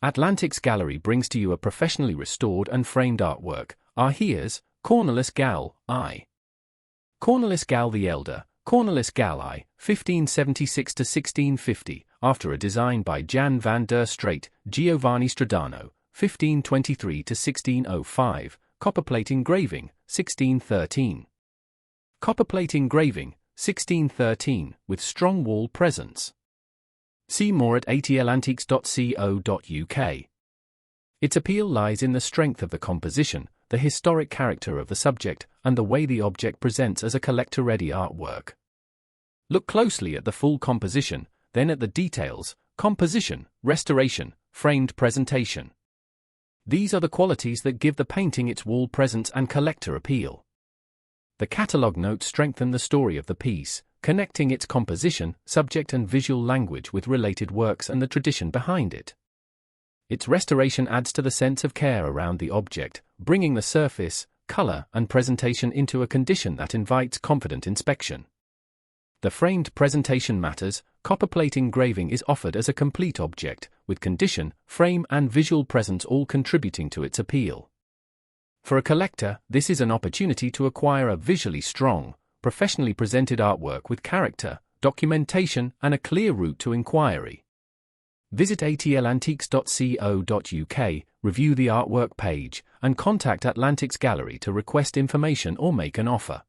Atlantiques Gallery brings to you a professionally restored and framed artwork, Ahias, Cornelis Galle I. Cornelis Galle the Elder, Cornelis Galle I, 1576–1650, after a design by Jan van der Straet, Giovanni Stradano, 1523–1605, Copperplate engraving, 1613. Copperplate engraving, 1613, with strong wall presence. See more at atlantiques.co.uk. Its appeal lies in the strength of the composition, the historic character of the subject, and the way the object presents as a collector-ready artwork. Look closely at the full composition, then at the details: composition, restoration, framed presentation. These are the qualities that give the painting its wall presence and collector appeal. The catalogue notes strengthen the story of the piece, connecting its composition, subject and visual language with related works and the tradition behind it. Its restoration adds to the sense of care around the object, bringing the surface, color, and presentation into a condition that invites confident inspection. The framed presentation matters. Copperplate engraving is offered as a complete object, with condition, frame, and visual presence all contributing to its appeal. For a collector, this is an opportunity to acquire a visually strong, professionally presented artwork with character, documentation, and a clear route to inquiry. Visit atlantiques.co.uk, review the artwork page, and contact Atlantiques Gallery to request information or make an offer.